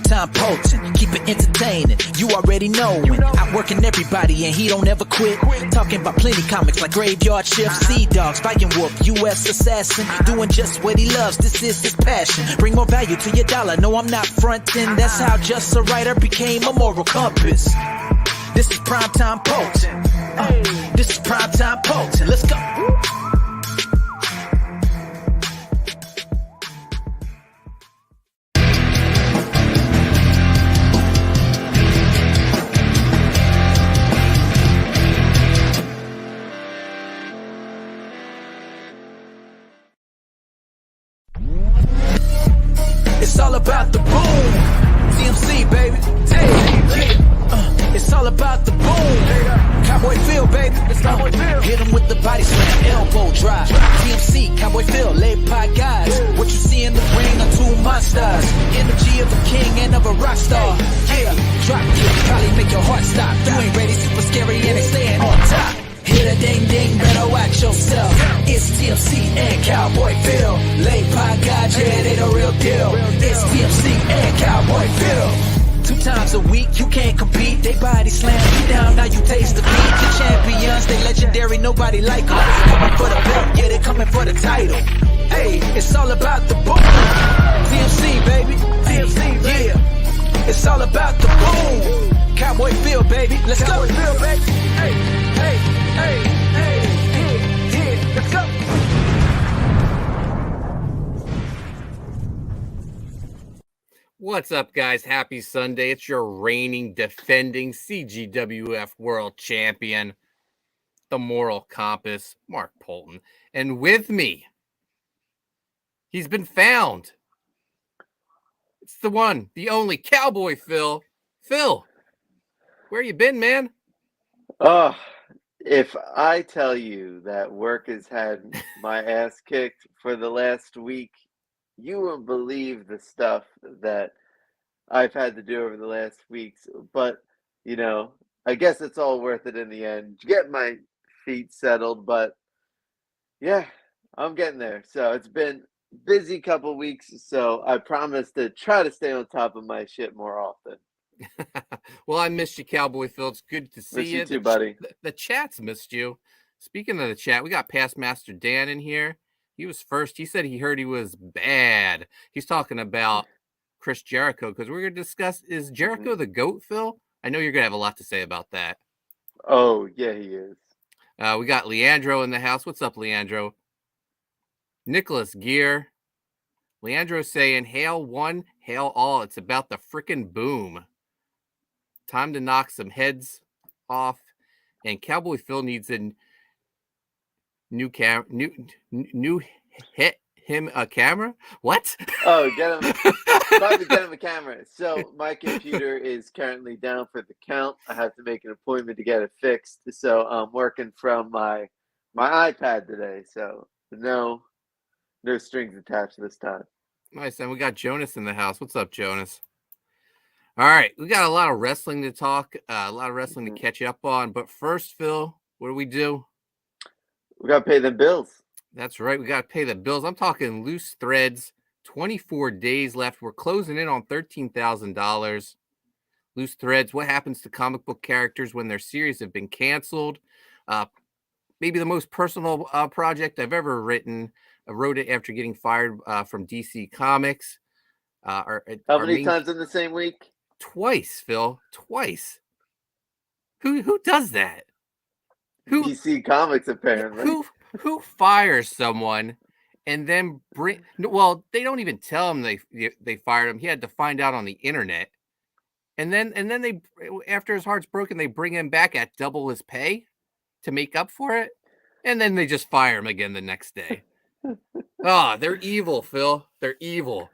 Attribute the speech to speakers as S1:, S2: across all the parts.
S1: primetime Poulton, keep it entertaining. You already knowin', outworking everybody and he don't ever quit. Talking about plenty comics like Graveyard Shift, Sea Dogs, Fighting Wolf, U.S. Assassin, doing just what he loves. This is his passion. Bring more value to your dollar. No, I'm not frontin'. That's how just a writer became a moral compass. This is primetime Poulton. This is primetime Poulton. Let's go. It's all about the boom. TMC, baby. It's all about the boom. Cowboy Phil, baby. It's Cowboy Phil. Hit him with the body slam, elbow drop. TMC, Cowboy Phil, laid by guys. What you see in the ring are two monsters. Energy of a king and of a rock star. Yeah, drop kick, probably make your heart stop. You ain't ready, super scary, and they staying on top. Hit a ding ding, better watch yourself. It's TMC and Cowboy Phil. Laid by God, yeah, they the real deal. It's TMC and Cowboy Phil. 2 times a week, you can't compete. They body slam you down, now you taste the beat. The champions, they legendary, nobody like them. Coming for the belt, yeah, they coming for the title. Hey, it's all about the boom. TMC, baby. TMC, baby. Yeah. It's all about the boom. Cowboy Phil, baby. Let's go. Cowboy Phil, baby. Hey, hey, hey, hey, yeah, let's go.
S2: What's up, guys? Happy Sunday. It's your reigning, defending CGWF World Champion, the Moral Compass, Mark Poulton. And with me, he's been found. It's the one, the only Cowboy Phil. Phil, where you been, man?
S3: Oh, if I tell you that work has had my ass kicked for the last week, you won't believe the stuff that I've had to do over the last weeks. But, you know, I guess it's all worth it in the end. Get my feet settled, but yeah, I'm getting there. So it's been a busy couple weeks, so I promise to try to stay on top of my shit more often.
S2: Well, I missed you, Cowboy Phil. It's good to see you.
S3: Miss you too, buddy.
S2: The chat's missed you. Speaking of the chat, we got Past Master Dan in here. He was first. He said he heard he was bad. He's talking about Chris Jericho because we're going to discuss, is Jericho the GOAT, Phil? I know you're going to have a lot to say about that.
S3: Oh, yeah, he is.
S2: We got Leandro in the house. What's up, Leandro? Nicholas Gear. Leandro saying, hail one, hail all. It's about the frickin' boom. Time to knock some heads off. And Cowboy Phil needs a new hit him a camera. What?
S3: Oh, get him! About to get him a camera. So my computer is currently down for the count. I have to make an appointment to get it fixed. So I'm working from my iPad today. So no strings attached this time.
S2: Nice. And we got Jonas in the house. What's up, Jonas? All right, we got a lot of wrestling to talk, a lot of wrestling to catch up on. But first, Phil, what do?
S3: We got to pay them bills.
S2: That's right. We got to pay the bills. I'm talking loose threads. 24 days left. We're closing in on $13,000. Loose threads. What happens to comic book characters when their series have been canceled? Maybe the most personal project I've ever written. I wrote it after getting fired from DC Comics.
S3: How many times in the same week?
S2: Twice, Phil. Twice. Who does that? Who
S3: DC Comics apparently.
S2: Who fires someone and then they don't even tell him they fired him. He had to find out on the internet. And then they, after his heart's broken, they bring him back at double his pay to make up for it. And then they just fire him again the next day. Oh, they're evil, Phil. They're evil.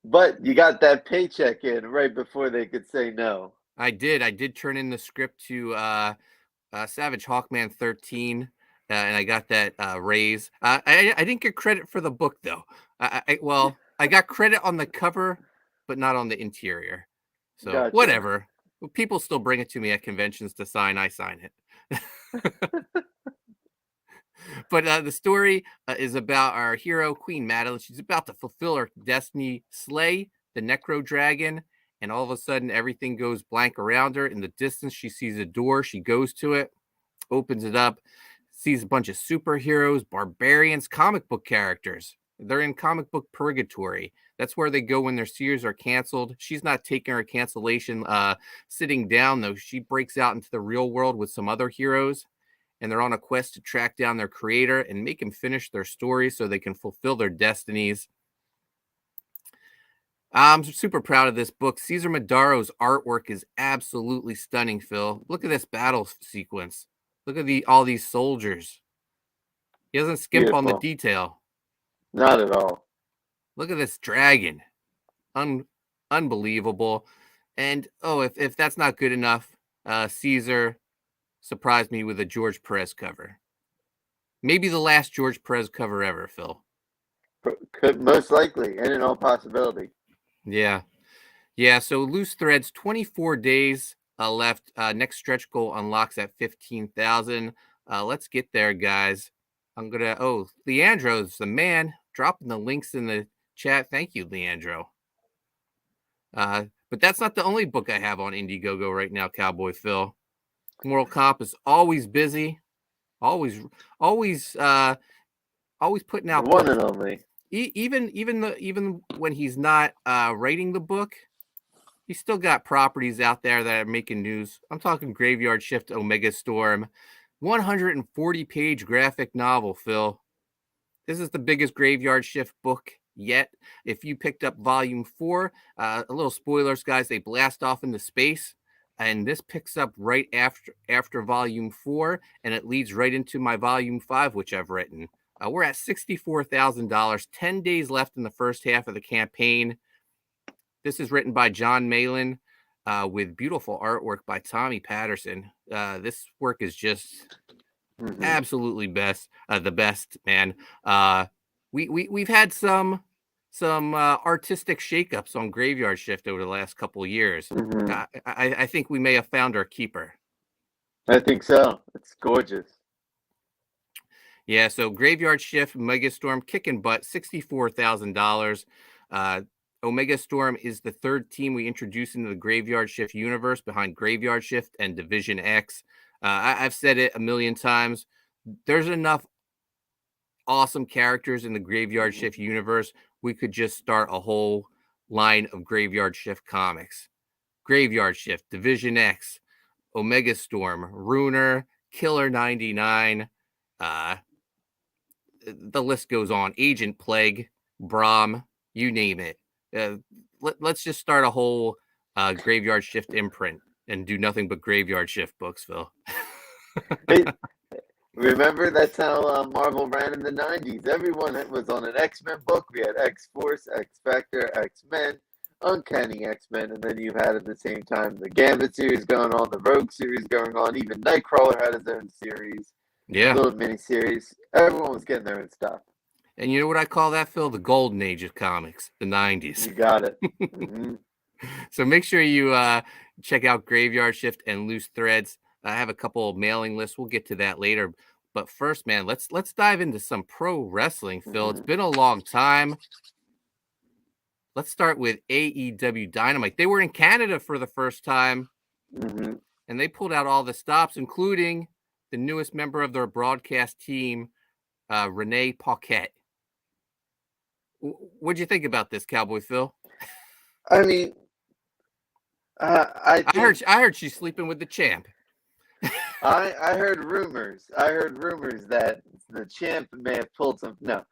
S3: But you got that paycheck in right before they could say no.
S2: I did turn in the script to Savage Hawkman 13, and I got that raise. I didn't get credit for the book, though. I got credit on the cover, but not on the interior. So gotcha. Whatever. People still bring it to me at conventions to sign. I sign it. But the story is about our hero, Queen Madeline. She's about to fulfill her destiny, slay the Necro Dragon, and all of a sudden everything goes blank around her. In the distance, she sees a door. She goes to it, opens it up, sees a bunch of superheroes, barbarians, comic book characters. They're in comic book purgatory. That's where they go when their series are canceled. She's not taking her cancellation sitting down, though. She breaks out into the real world with some other heroes, and they're on a quest to track down their creator and make him finish their story so they can fulfill their destinies. I'm super proud of this book. Cesar Madaro's artwork is absolutely stunning, Phil. Look at this battle sequence. Look at all these soldiers. He doesn't skimp on the detail.
S3: Not at all.
S2: Look at this dragon. Unbelievable. And, if that's not good enough, Caesar surprised me with a George Perez cover. Maybe the last George Perez cover ever, Phil.
S3: Could most likely, and in all possibility.
S2: Yeah. So Loose Threads, 24 days left. Next stretch goal unlocks at 15,000. Let's get there, guys. Leandro's the man, dropping the links in the chat. Thank you, Leandro. But that's not the only book I have on Indiegogo right now, Cowboy Phil. Moral Compass, always busy, always putting out
S3: one
S2: books.
S3: And only.
S2: Even when he's not writing the book, he's still got properties out there that are making news. I'm talking Graveyard Shift, Omega Storm, 140-page graphic novel, Phil. This is the biggest Graveyard Shift book yet. If you picked up volume 4, a little spoilers, guys, they blast off into space, and this picks up right after volume 4, and it leads right into my volume 5, which I've written. We're at $64,000, 10 days left in the first half of the campaign. This is written by John Malin with beautiful artwork by Tommy Patterson. This work is just absolutely the best, man. We've had some artistic shakeups on Graveyard Shift over the last couple of years. I think we may have found our keeper.
S3: I think so. It's gorgeous.
S2: Yeah, so Graveyard Shift, Omega Storm, kicking butt, $64,000. Omega Storm is the third team we introduced into the Graveyard Shift universe behind Graveyard Shift and Division X. I've said it a million times. There's enough awesome characters in the Graveyard Shift universe. We could just start a whole line of Graveyard Shift comics. Graveyard Shift, Division X, Omega Storm, Runer, Killer 99, the list goes on. Agent Plague, Brahm, you name it. Let's just start a whole Graveyard Shift imprint and do nothing but Graveyard Shift books, Phil.
S3: Hey, remember, that's how Marvel ran in the 90s. Everyone was on an X-Men book. We had X-Force, X-Factor, X-Men, Uncanny X-Men, and then you had at the same time the Gambit series going on, the Rogue series going on. Even Nightcrawler had his own series.
S2: Yeah.
S3: Little mini-series. Everyone was getting their own stuff.
S2: And you know what I call that, Phil? The golden age of comics, the 90s.
S3: You got it.
S2: So make sure you check out Graveyard Shift and Loose Threads. I have a couple of mailing lists. We'll get to that later. But first, man, let's dive into some pro wrestling, Phil. It's been a long time. Let's start with AEW Dynamite. They were in Canada for the first time, and they pulled out all the stops, including the newest member of their broadcast team, Renee Paquette. What'd you think about this, Cowboy Phil?
S3: I mean, I
S2: heard she's sleeping with the champ.
S3: I heard rumors. I heard rumors that the champ may have pulled some. No,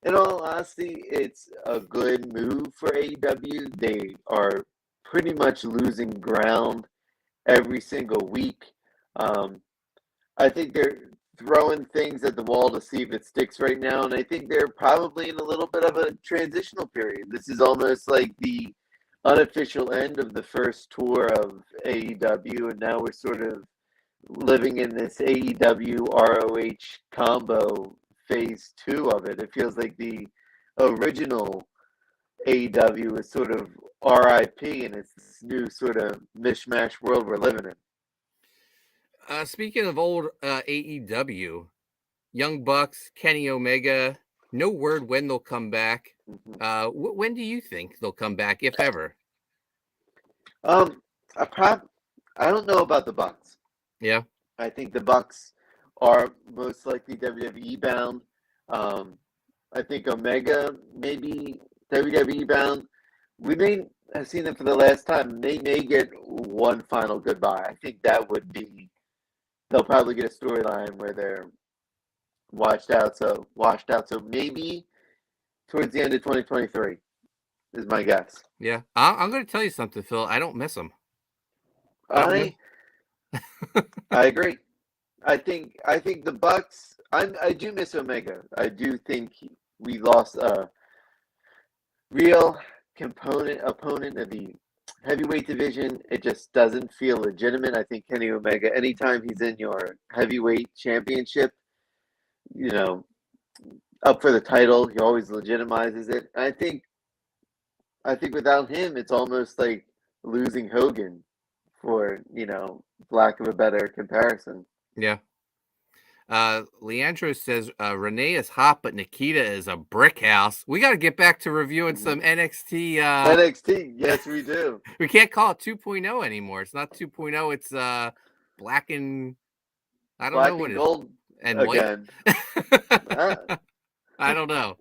S3: in all honesty, it's a good move for AEW. They are pretty much losing ground every single week. I think they're throwing things at the wall to see if it sticks right now, and I think they're probably in a little bit of a transitional period. This is almost like the unofficial end of the first tour of AEW, and now we're sort of living in this AEW ROH combo phase 2 of it. It feels like the original AEW is sort of RIP, and it's this new sort of mishmash world we're living in.
S2: Speaking of old AEW, Young Bucks, Kenny Omega. No word when they'll come back. When do you think they'll come back, if ever?
S3: I don't know about the Bucks.
S2: Yeah.
S3: I think the Bucks are most likely WWE bound. I think Omega maybe WWE bound. We may have seen them for the last time. They may get one final goodbye. I think that would be. They'll probably get a storyline where they're washed out. So maybe towards the end of 2023 is my guess.
S2: Yeah. I'm going to tell you something, Phil. I don't miss them.
S3: I agree. I think the Bucks. I do miss Omega. I do think we lost a real opponent of the heavyweight division. It just doesn't feel legitimate. I think Kenny Omega, anytime he's in your heavyweight championship, up for the title, he always legitimizes it. I think without him, it's almost like losing Hogan, for lack of a better comparison.
S2: Yeah. Leandro says Renee is hot, but Nikita is a brick house. We got to get back to reviewing some NXT.
S3: NXT, yes, we do.
S2: We can't call it 2.0 anymore. It's not 2.0. It's black and I don't
S3: black
S2: know what
S3: and
S2: it
S3: gold
S2: is. And
S3: again.
S2: White. I don't know.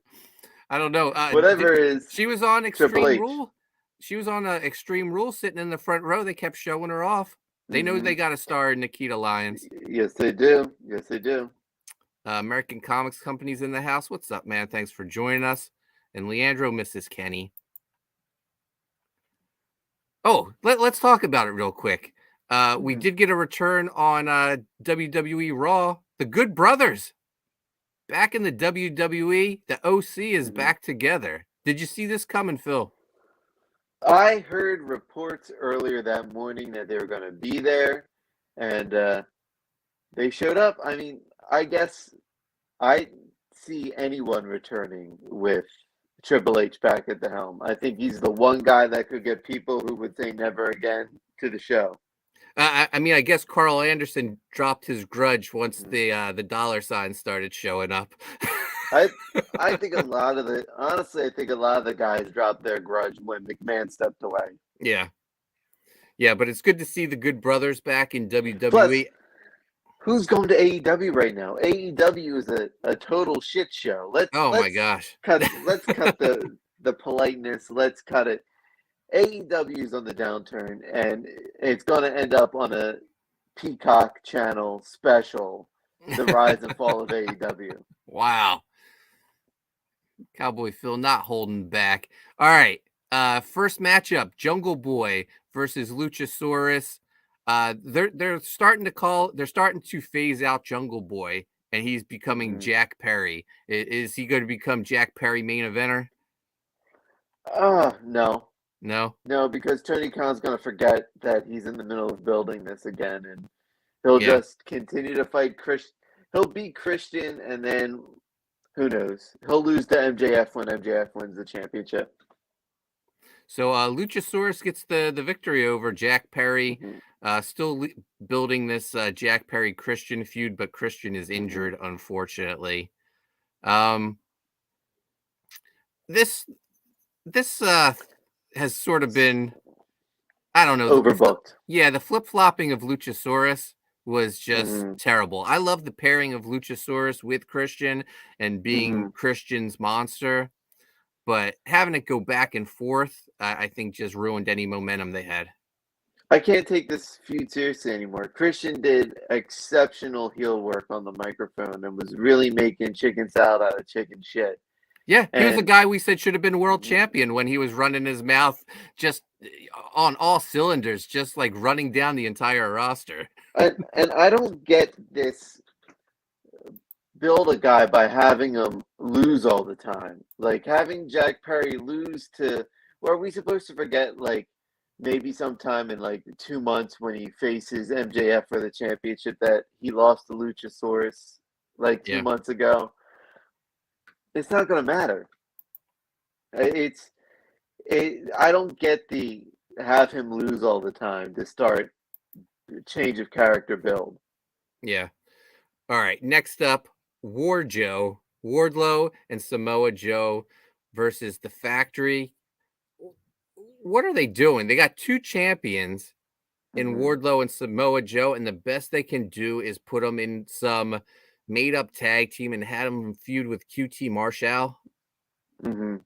S3: Whatever is.
S2: She was on Extreme
S3: Triple H.
S2: Rule. She was on Extreme Rule, sitting in the front row. They kept showing her off. They know they got a star in Nikita Lyons.
S3: Yes, they do. Yes, they do.
S2: American Comics Company's in the house. What's up, man? Thanks for joining us. And Leandro misses Kenny. Oh, let's talk about it real quick. We did get a return on WWE Raw. The Good Brothers back in the WWE. The OC is back together. Did you see this coming, Phil?
S3: I heard reports earlier that morning that they were going to be there, and they showed up. I mean, I guess I see anyone returning with Triple H back at the helm. I think he's the one guy that could get people who would say never again to the show.
S2: I mean, I guess Carl Anderson dropped his grudge once the dollar sign started showing up.
S3: I think a lot of the guys dropped their grudge when McMahon stepped away.
S2: Yeah, but it's good to see the Good Brothers back in WWE.
S3: Plus, who's going to AEW right now? AEW is a total shit show.
S2: My gosh.
S3: Let's cut the politeness. Let's cut it. AEW is on the downturn, and it's going to end up on a Peacock channel special, The Rise and Fall of AEW.
S2: Wow. Cowboy Phil not holding back. All right. First matchup, Jungle Boy versus Luchasaurus. They're starting to phase out Jungle Boy, and he's becoming Jack Perry. Is he going to become Jack Perry main eventer? No, because Tony Khan's going to forget that he's in the middle of building this again, and he'll just continue to fight Christian. He'll beat Christian, and then who knows? He'll lose to MJF when MJF wins the championship. So Luchasaurus gets the victory over Jack Perry. Still building this Jack Perry Christian feud, but Christian is injured, unfortunately. This has sort of been, I don't know,
S3: overbooked.
S2: The flip-flopping of Luchasaurus was just terrible. I love the pairing of Luchasaurus with Christian and being Christian's monster, but having it go back and forth, I think just ruined any momentum they had.
S3: I can't take this feud seriously anymore. Christian did exceptional heel work on the microphone and was really making chicken salad out of chicken shit.
S2: Yeah, he was the guy we said should have been world champion when he was running his mouth just on all cylinders, just like running down the entire roster.
S3: And I don't get this build a guy by having him lose all the time. Like having Jack Perry lose to, or are we supposed to forget like maybe sometime in like 2 months when he faces MJF for the championship that he lost to Luchasaurus like 2 months ago? It's not going to matter. I don't get the have him lose all the time to start change of character build.
S2: Yeah. All right. Next up, Wardlow and Samoa Joe versus the Factory. What are they doing? They got two champions in Wardlow and Samoa Joe, and the best they can do is put them in some made-up tag team and have them feud with QT Marshall.
S3: Mm-hmm.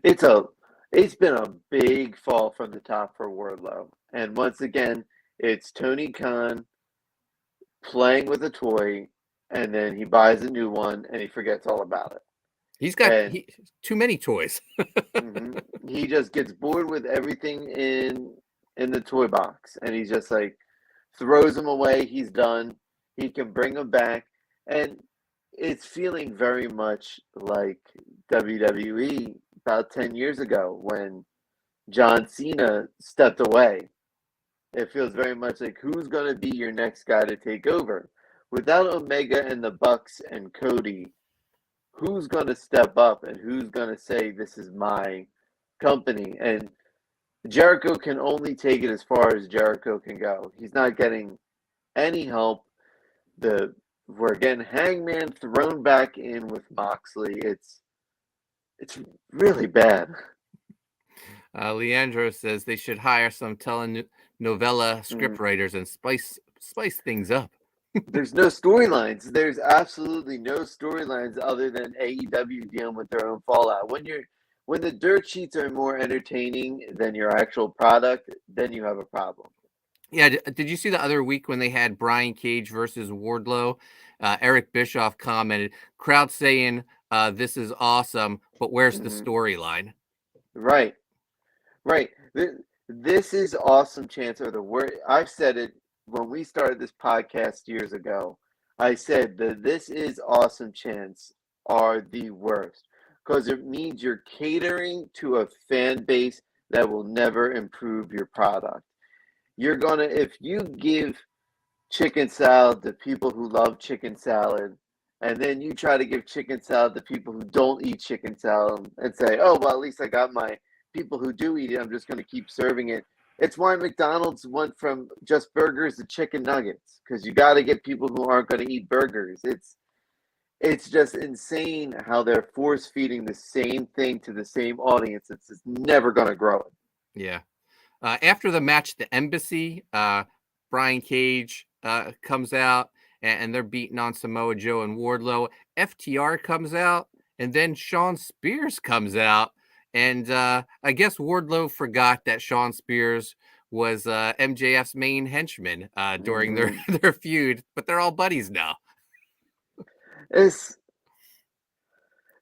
S3: It's been a big fall from the top for Wardlow, and once again, it's Tony Khan playing with a toy, and then he buys a new one, and he forgets all about it.
S2: He's got too many toys.
S3: He just gets bored with everything in the toy box, and he's just like throws them away. He's done. He can bring them back, and it's feeling very much like WWE about 10 years ago when John Cena stepped away. It feels very much like who's going to be your next guy to take over? Without Omega and the Bucks and Cody, who's going to step up and who's going to say, this is my company? And Jericho can only take it as far as Jericho can go. He's not getting any help. We're getting Hangman thrown back in with Moxley. It's really bad.
S2: Leandro says they should hire some telenovela scriptwriters and spice things up.
S3: There's no storylines. There's absolutely no storylines other than AEW dealing with their own fallout. When the dirt sheets are more entertaining than your actual product, then you have a problem.
S2: Yeah, did you see the other week when they had Brian Cage versus Wardlow? Eric Bischoff commented, crowd saying, this is awesome, but where's the storyline?
S3: Right. This is awesome chance, or the word. I've said it when we started this podcast years ago. I said that this is awesome chance are the worst because it means you're catering to a fan base that will never improve your product. If you give chicken salad to people who love chicken salad, and then you try to give chicken salad to people who don't eat chicken salad and say, oh, well, at least I got my people who do eat it, I'm just going to keep serving it. It's why McDonald's went from just burgers to chicken nuggets, because you got to get people who aren't going to eat burgers. It's just insane how they're force feeding the same thing to the same audience. It's just never going to grow it.
S2: Yeah. After the match, the Embassy, Brian Cage comes out and they're beating on Samoa Joe and Wardlow. FTR comes out and then Sean Spears comes out. And I guess Wardlow forgot that Sean Spears was MJF's main henchman during their feud, but they're all buddies now.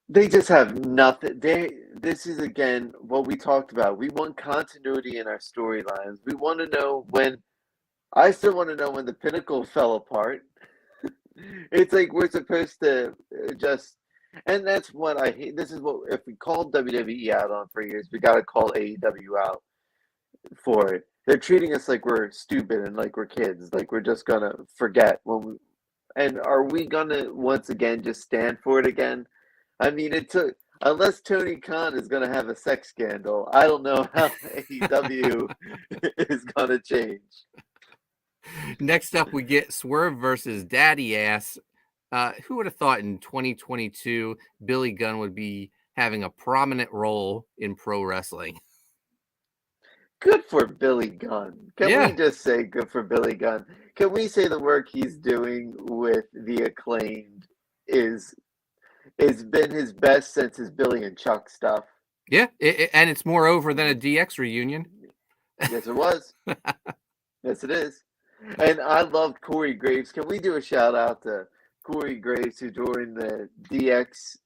S3: They just have nothing. This is, again, what we talked about. We want continuity in our storylines. We want to know I still want to know when the Pinnacle fell apart. It's like we're supposed to just, and that's what I hate. This is what, if we called WWE out on for years, we got to call AEW out for it. They're treating us like we're stupid and like we're kids, like we're just going to forget. And are we going to, once again, just stand for it again? I mean, unless Tony Khan is going to have a sex scandal, I don't know how AEW is going to change.
S2: Next up, we get Swerve versus Daddy Ass. Who would have thought in 2022 Billy Gunn would be having a prominent role in pro wrestling?
S3: Good for Billy Gunn. Can we just say good for Billy Gunn? Can we say the work he's doing with the Acclaimed it's been his best since his Billy and Chuck stuff?
S2: Yeah, and it's more over than a DX reunion.
S3: Yes, it was. Yes, it is. And I loved Corey Graves. Can we do a shout out to Corey Graves, who during the DX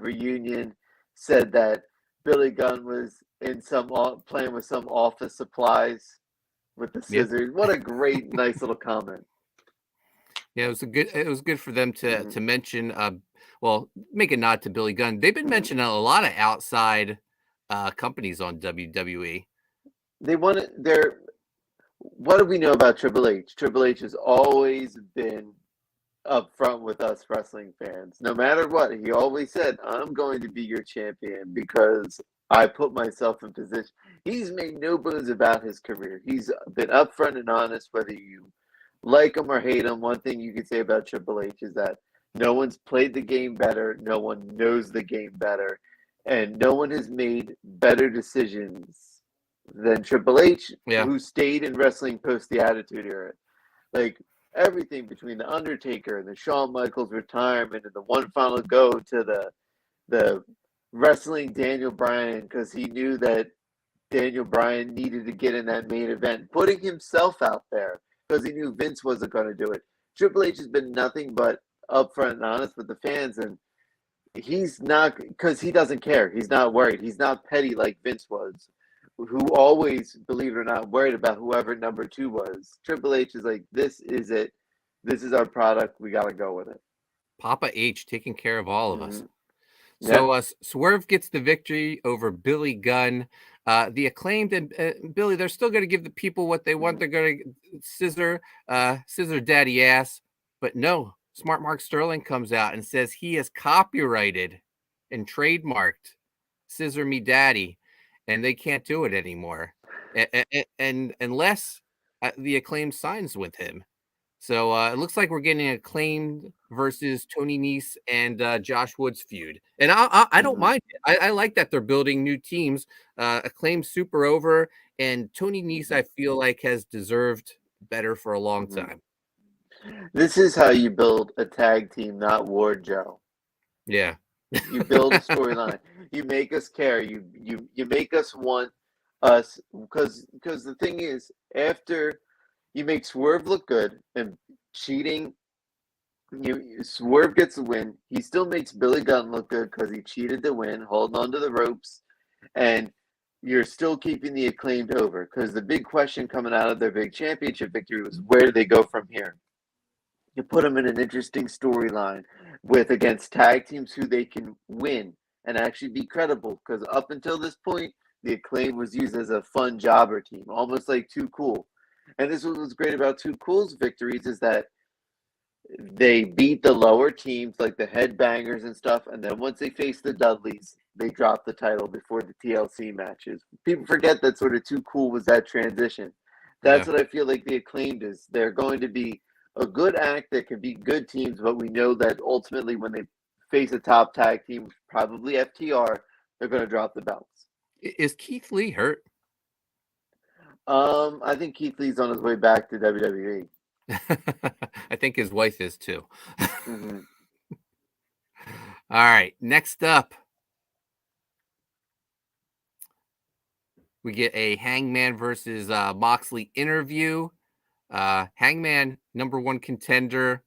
S3: reunion said that Billy Gunn was in playing with some office supplies with the scissors? Yep. What a great, nice little comment.
S2: Yeah, it was good for them to mention. Make a nod to Billy Gunn. They've been mentioning a lot of outside companies on WWE.
S3: What do we know about Triple H? Triple H has always been upfront with us wrestling fans. No matter what, he always said, I'm going to be your champion because I put myself in position. He's made no bones about his career. He's been upfront and honest, whether you like him or hate him. One thing you can say about Triple H is that No one's played the game better. No one knows the game better. And no one has made better decisions than Triple H,
S2: Yeah.
S3: who stayed in wrestling post the Attitude Era. Like, everything between The Undertaker and the Shawn Michaels retirement and the one final go to the wrestling Daniel Bryan because he knew that Daniel Bryan needed to get in that main event, putting himself out there because he knew Vince wasn't going to do it. Triple H has been nothing but upfront and honest with the fans, and he's not, because he doesn't care. He's not worried. He's not petty like Vince was, who always, believe it or not, worried about whoever number 2 was. Triple H is like, this is it. This is our product. We got to go with it.
S2: Papa H taking care of all of us.
S3: Yeah.
S2: So Swerve gets the victory over Billy Gunn. The Acclaimed and Billy, they're still going to give the people what they want. They're going to scissor daddy ass. But no, Smart Mark Sterling comes out and says he has copyrighted and trademarked Scissor Me Daddy, and they can't do it anymore. And unless the Acclaimed signs with him. So it looks like we're getting Acclaimed versus Tony Nese and Josh Woods feud. And I don't mind it. I like that they're building new teams. Acclaimed super over, and Tony Nese, I feel like, has deserved better for a long time.
S3: This is how you build a tag team, not Ward Joe.
S2: Yeah.
S3: You build a storyline. You make us care. You make us want us, because the thing is, after you make Swerve look good and cheating, Swerve gets the win. He still makes Billy Gunn look good because he cheated to win, holding on to the ropes, and you're still keeping the Acclaimed over, because the big question coming out of their big championship victory was, where do they go from here? You put them in an interesting storyline against tag teams who they can win and actually be credible, because up until this point, the Acclaim was used as a fun jobber team, almost like Too Cool. And this was what's great about Too Cool's victories, is that they beat the lower teams like the Headbangers and stuff, and then once they faced the Dudleys, they dropped the title before the TLC matches. People forget that sort of Too Cool was that transition. That's what I feel like the Acclaimed is. They're going to be a good act that can be good teams, but we know that ultimately when they face a top tag team, probably FTR, they're going to drop the belts.
S2: Is Keith Lee hurt?
S3: I think Keith Lee's on his way back to WWE.
S2: I think his wife is too. All right, next up, we get a Hangman versus Moxley interview. Hangman, number 1 contender.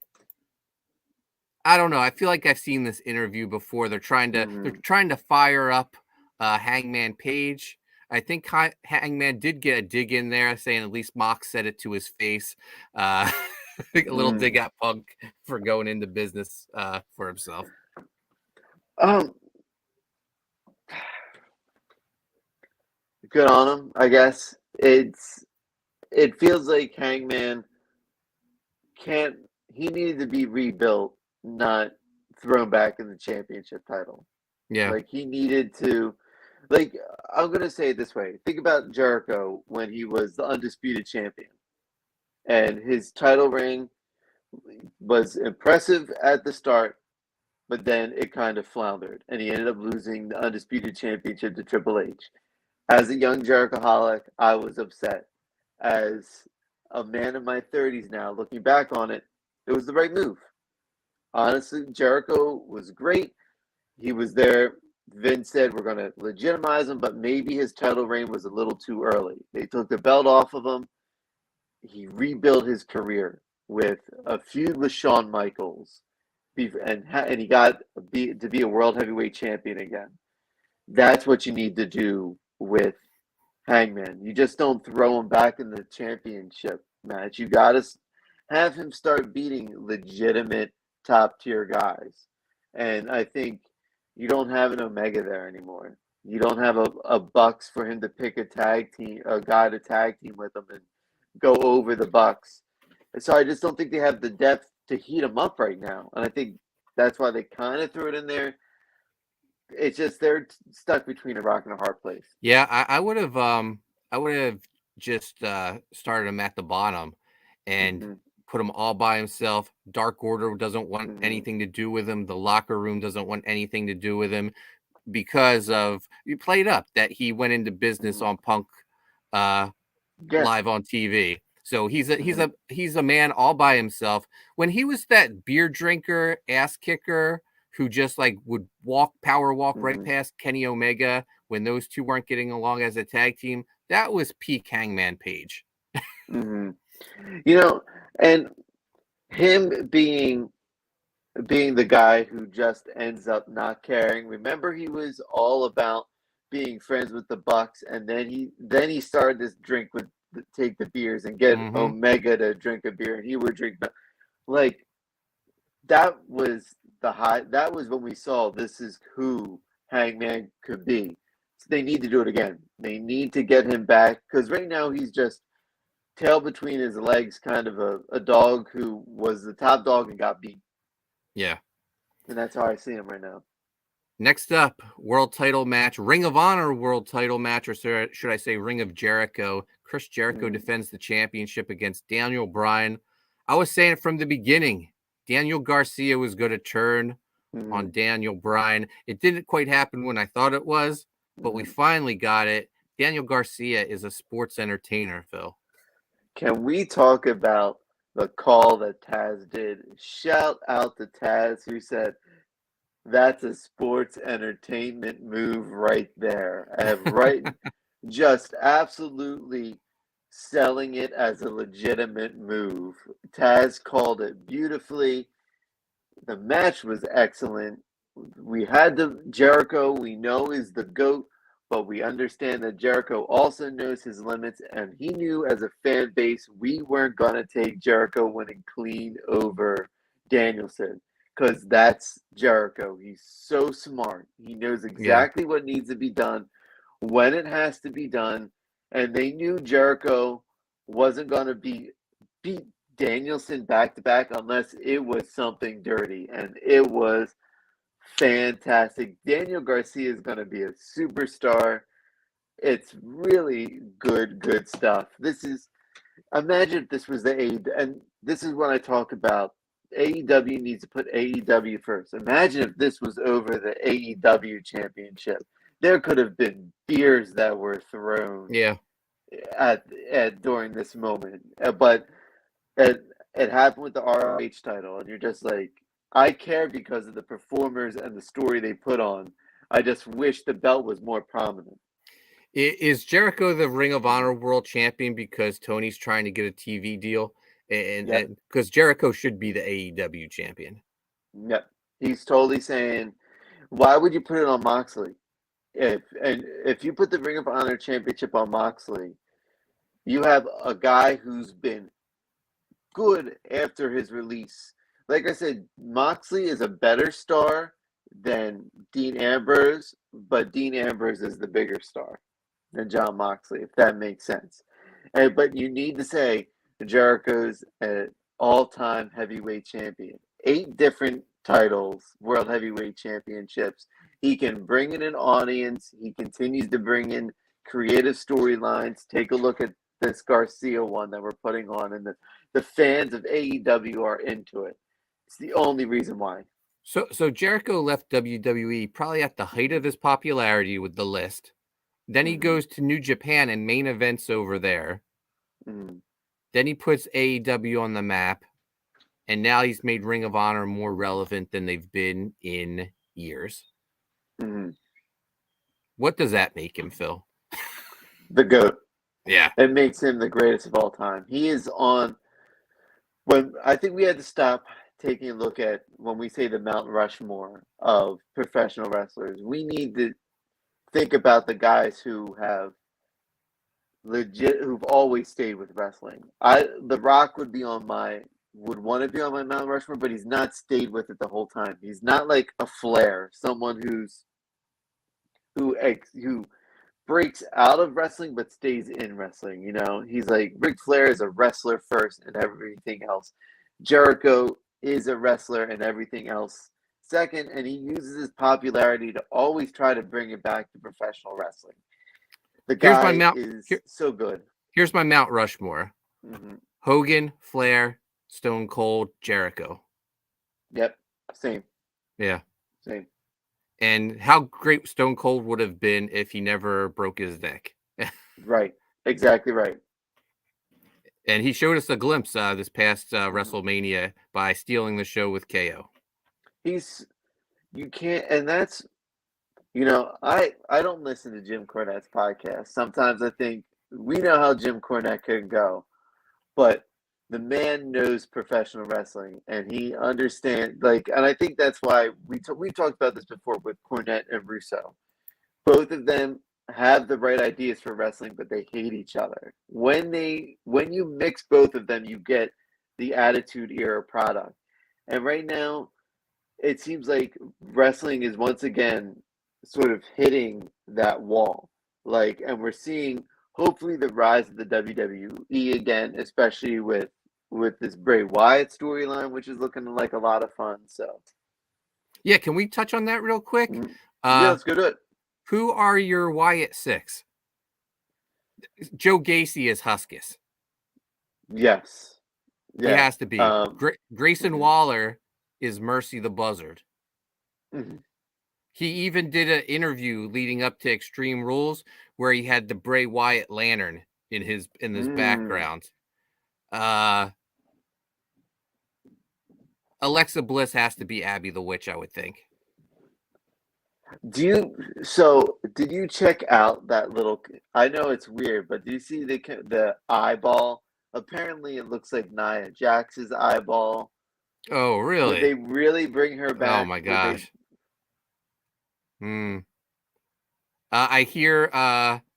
S2: I don't know. I feel like I've seen this interview before. They're trying to fire up Hangman Page. I think Hangman did get a dig in there, saying at least Mox said it to his face. A little dig at Punk for going into business for himself.
S3: Good on him, I guess. It feels like Hangman he needed to be rebuilt, not thrown back in the championship title.
S2: Yeah.
S3: Like, he needed to, like, I'm going to say it this way. Think about Jericho when he was the undisputed champion. And his title reign was impressive at the start, but then it kind of floundered. And he ended up losing the undisputed championship to Triple H. As a young Jerichoholic, I was upset. As a man in my 30s now, looking back on it, it was the right move. Honestly, Jericho was great. He was there. Vince said, we're going to legitimize him, but maybe his title reign was a little too early. They took the belt off of him. He rebuilt his career with a feud with Shawn Michaels, and he got to be a world heavyweight champion again. That's what you need to do with Hangman. You just don't throw him back in the championship match. You got to have him start beating legitimate top-tier guys. And I think you don't have an Omega there anymore. You don't have a Bucks for him to pick a guy to tag team with him and go over the Bucks. And so I just don't think they have the depth to heat him up right now. And I think that's why they kind of threw it in there. It's just they're stuck between a rock and a hard place.
S2: Yeah, I would have just started him at the bottom and put him all by himself. Dark Order doesn't want anything to do with him. The locker room doesn't want anything to do with him because of you played up that he went into business on Punk live on TV. So he's a man all by himself. When he was that beer drinker, ass kicker who just like would power walk right past Kenny Omega when those two weren't getting along as a tag team, that was peak Hangman Page.
S3: You know, and him being the guy who just ends up not caring. Remember, he was all about being friends with the Bucks, and then he started this take the beers and get Omega to drink a beer, and he would drink. Like that was the high. That was when we saw this is who Hangman could be. So they need to do it again. They need to get him back because right now he's just tail between his legs, kind of a dog who was the top dog and got beat.
S2: Yeah.
S3: And that's how I see him right now.
S2: Next up, world title match, Ring of Honor world title match, or should I say Ring of Jericho. Chris Jericho defends the championship against Daniel Bryan. I was saying it from the beginning. Daniel Garcia was going to turn on Daniel Bryan. It didn't quite happen when I thought it was, but we finally got it. Daniel Garcia is a sports entertainer, Phil.
S3: Can we talk about the call that Taz did? Shout out to Taz, who said, that's a sports entertainment move right there. And just absolutely selling it as a legitimate move. Taz called it beautifully. The match was excellent. We had the Jericho we know is the GOAT, but we understand that Jericho also knows his limits, and he knew as a fan base we weren't going to take Jericho winning clean over Danielson because that's Jericho. He's so smart. He knows exactly what needs to be done, when it has to be done, and they knew Jericho wasn't going to beat Danielson back-to-back unless it was something dirty, and it was fantastic. Daniel Garcia is going to be a superstar. It's really good stuff. Imagine if this was the AEW, and this is when I talk about AEW needs to put AEW first. Imagine if this was over the AEW championship. There could have been beers that were thrown at during this moment. But it happened with the ROH title, and you're just like, I care because of the performers and the story they put on. I just wish the belt was more prominent.
S2: Is Jericho the Ring of Honor world champion because Tony's trying to get a TV deal? And because Jericho should be the AEW champion.
S3: Yep. He's totally saying, why would you put it on Moxley? If you put the Ring of Honor championship on Moxley, you have a guy who's been good after his release. Like I said, Moxley is a better star than Dean Ambrose, but Dean Ambrose is the bigger star than Jon Moxley, if that makes sense. But you need to say Jericho's an all-time heavyweight champion. 8 different titles, world heavyweight championships. He can bring in an audience. He continues to bring in creative storylines. Take a look at this Garcia one that we're putting on, and the fans of AEW are into it. It's the only reason why.
S2: So Jericho left WWE probably at the height of his popularity with the list. Then he goes to New Japan and main events over there. Then he puts AEW on the map. And now he's made Ring of Honor more relevant than they've been in years. What does that make him, Phil?
S3: The GOAT.
S2: Yeah.
S3: It makes him the greatest of all time. He is on... When I think we had to stop taking a look at when we say the Mount Rushmore of professional wrestlers. We need to think about the guys who have who've always stayed with wrestling. The Rock would want to be on my Mount Rushmore, but he's not stayed with it the whole time. He's not like a Flair, someone who breaks out of wrestling but stays in wrestling. You know, he's like Ric Flair is a wrestler first and everything else. Jericho is a wrestler and everything else second, and he uses his popularity to always try to bring it back to professional wrestling. The guy is so good.
S2: Here's my Mount Rushmore. Hogan, Flair, Stone Cold Jericho.
S3: Yep. Same.
S2: Yeah.
S3: Same.
S2: And how great Stone Cold would have been if he never broke his neck.
S3: Right. Exactly right.
S2: And he showed us a glimpse this past WrestleMania by stealing the show with KO.
S3: You can't, and that's, I don't listen to Jim Cornette's podcast. Sometimes I think we know how Jim Cornette can go, but the man knows professional wrestling and he understands, and I think that's why we've talked about this before with Cornette and Russo. Both of them have the right ideas for wrestling, but they hate each other. When you mix both of them, you get the Attitude Era product. And right now, it seems like wrestling is once again sort of hitting that wall. And we're seeing hopefully the rise of the WWE again, especially with this Bray Wyatt storyline, which is looking like a lot of fun. So
S2: yeah, can we touch on that real quick?
S3: Yeah, let's go to it.
S2: Who are your Wyatt Six? Joe Gacy is Huskus.
S3: Yes.
S2: He has to be. Grayson Waller is Mercy the Buzzard.
S3: Mm-hmm.
S2: He even did an interview leading up to Extreme Rules where he had the Bray Wyatt lantern in his background. Alexa Bliss has to be Abby the Witch, I would think.
S3: Did you check out that little, I know it's weird, but do you see the eyeball? Apparently it looks like Nia Jax's eyeball.
S2: Oh, really?
S3: Would they really bring her back?
S2: Oh my gosh. I hear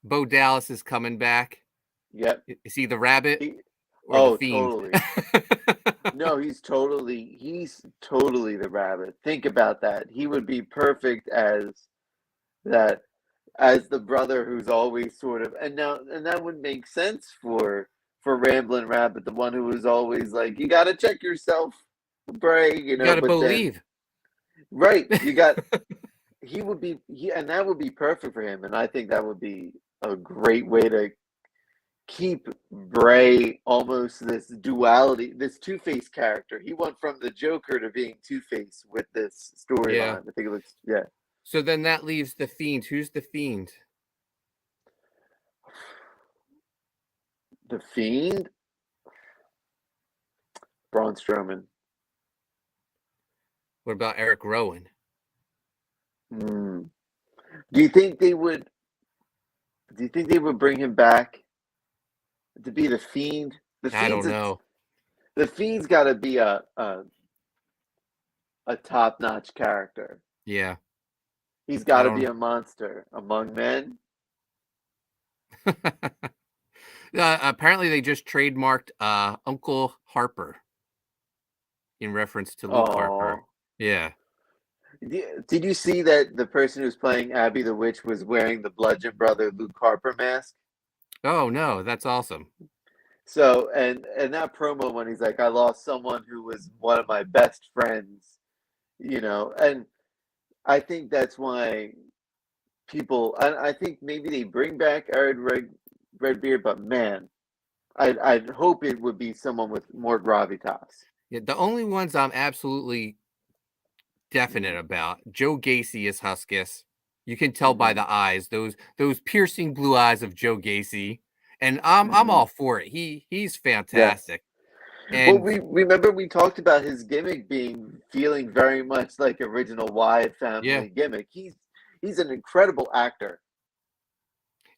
S2: Bo Dallas is coming back.
S3: Yep.
S2: Is he the rabbit? The fiend?
S3: Totally. No, he's totally the rabbit. Think about that. He would be perfect as the brother who's always sort of, and that would make sense for Ramblin' Rabbit, the one who was always like, you got to check yourself, Bray,
S2: you got to believe.
S3: Right. You got, and that would be perfect for him. And I think that would be a great way to keep Bray almost this duality, this Two-Face character. He went from the Joker to being Two-Face with this storyline.
S2: Yeah.
S3: I think it looks, yeah.
S2: So then that leaves the Fiend. Who's the Fiend?
S3: The Fiend? Braun Strowman.
S2: What about Eric Rowan?
S3: Do you think they would bring him back to be the Fiend?
S2: I don't know.
S3: The Fiend's got to be a top-notch character.
S2: Yeah.
S3: He's got to be a monster among men.
S2: Apparently, they just trademarked Uncle Harper in reference to Luke Harper. Yeah.
S3: Did you see that the person who's playing Abby the Witch was wearing the Bludgeon Brother Luke Harper mask?
S2: Oh, no. That's awesome.
S3: So, and that promo when he's like, I lost someone who was one of my best friends, and I think that's why I think maybe they bring back Aaron Redbeard, but man, I'd hope it would be someone with more gravitas.
S2: Yeah, the only ones I'm absolutely definite about, Joe Gacy is Huskus. You can tell by the eyes, those piercing blue eyes of Joe Gacy. And I'm all for it. He's fantastic.
S3: Yeah. And we talked about his gimmick feeling very much like original Wyatt family gimmick. He's an incredible actor.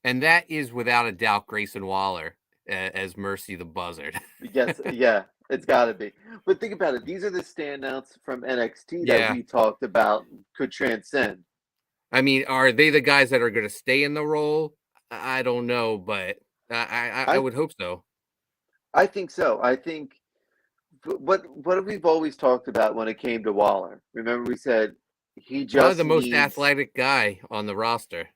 S2: And that is without a doubt Grayson Waller as Mercy the Buzzard.
S3: Yes, yeah, it's got to be. But think about it. These are the standouts from NXT that we talked about could transcend.
S2: I mean, are they the guys that are going to stay in the role? I don't know, but I would hope so.
S3: I think so. I think what we've always talked about when it came to Waller. Remember, we said he just
S2: the most athletic guy on the roster.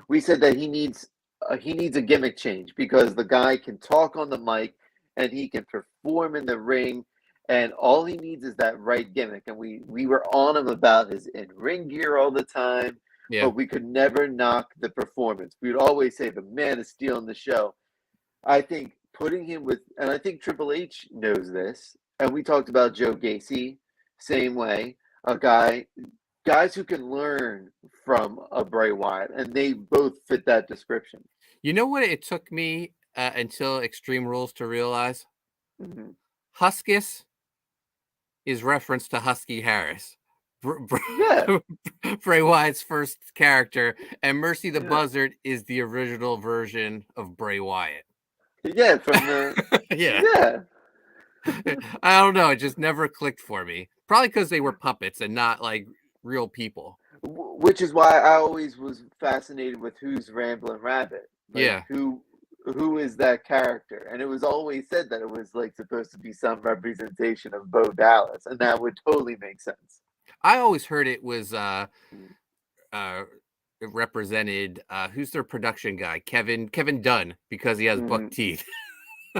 S3: We said that he needs a gimmick change because the guy can talk on the mic and he can perform in the ring, and all he needs is that right gimmick. And we were on him about his in-ring gear all the time, but we could never knock the performance. We would always say the man is stealing the show. I think putting him with, and I think Triple H knows this, and we talked about Joe Gacy, same way, guys who can learn from a Bray Wyatt, and they both fit that description.
S2: You know what it took me until Extreme Rules to realize?
S3: Mm-hmm.
S2: Huskus is reference to Husky Harris.
S3: Yeah.
S2: Bray Wyatt's first character, and Mercy the Buzzard is the original version of Bray Wyatt.
S3: Yeah, from the
S2: yeah. I don't know. It just never clicked for me. Probably because they were puppets and not like real people.
S3: Which is why I always was fascinated with who's Ramblin' Rabbit. Like,
S2: yeah.
S3: Who is that character? And it was always said that it was like supposed to be some representation of Bo Dallas, and that would totally make sense.
S2: I always heard it was it represented who's their production guy, Kevin Dunn, because he has buck teeth.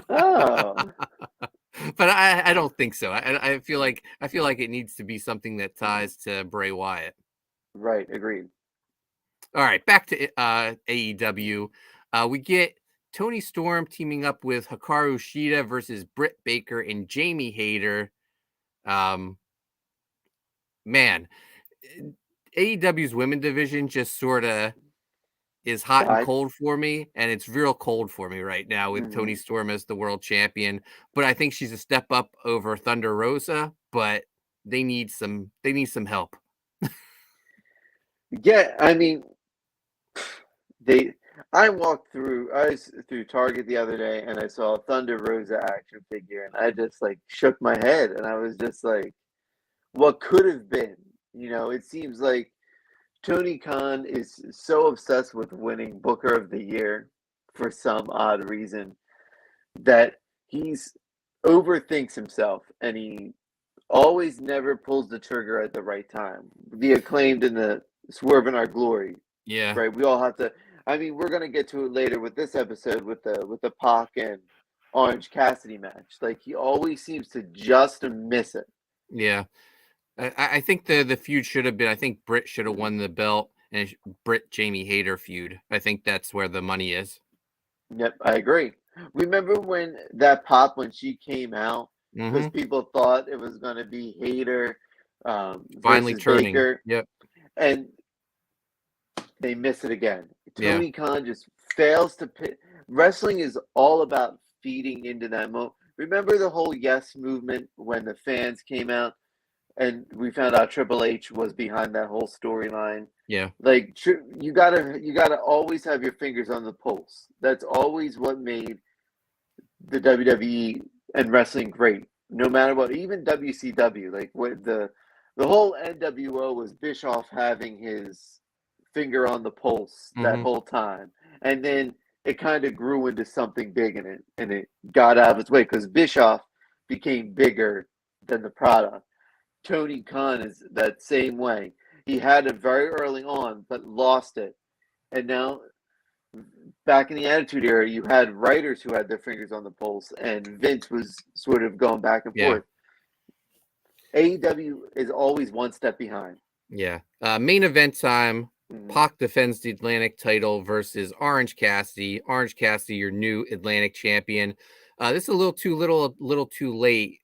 S3: Oh.
S2: But I don't think so. I feel like it needs to be something that ties to Bray Wyatt.
S3: Right, agreed.
S2: All right, back to AEW. We get Tony Storm teaming up with Hikaru Shida versus Britt Baker and Jamie Hayter. Man, AEW's women division just sort of is hot and cold for me, and it's real cold for me right now with Tony Storm as the world champion. But I think she's a step up over Thunder Rosa, but they need some help.
S3: Yeah, I mean, I was through Target the other day, and I saw a Thunder Rosa action figure, and I just like shook my head, and I was just like, what could have been? You know, it seems like Tony Khan is so obsessed with winning Booker of the Year for some odd reason that he's overthinks himself, and he always never pulls the trigger at the right time. The Acclaimed and the Swerve in Our Glory.
S2: Yeah.
S3: Right. We all have to. I mean, we're gonna get to it later with this episode with the Pac and Orange Cassidy match. Like, he always seems to just miss it.
S2: Yeah. I think the feud should have been, I think Britt should have won the belt, and Britt Jamie Hayter feud. I think that's where the money is.
S3: Yep, I agree. Remember when that pop when she came out, because people thought it was going to be Hayter
S2: finally turning.
S3: Baker.
S2: Yep.
S3: And they miss it again. Tony Khan just fails to pit. Wrestling is all about feeding into that moment. Remember the whole Yes movement when the fans came out? And we found out Triple H was behind that whole storyline.
S2: Yeah.
S3: Like, you gotta always have your fingers on the pulse. That's always what made the WWE and wrestling great. No matter what, even WCW, like what the whole NWO was Bischoff having his finger on the pulse that whole time. And then it kind of grew into something big in it, and it got out of its way because Bischoff became bigger than the product. Tony Khan is that same way. He had it very early on, but lost it. And now, back in the Attitude Era, you had writers who had their fingers on the pulse, and Vince was sort of going back and forth. AEW is always one step behind.
S2: Yeah. Main event time. Pac defends the Atlantic title versus Orange Cassidy. Orange Cassidy, your new Atlantic champion. This is a little too late.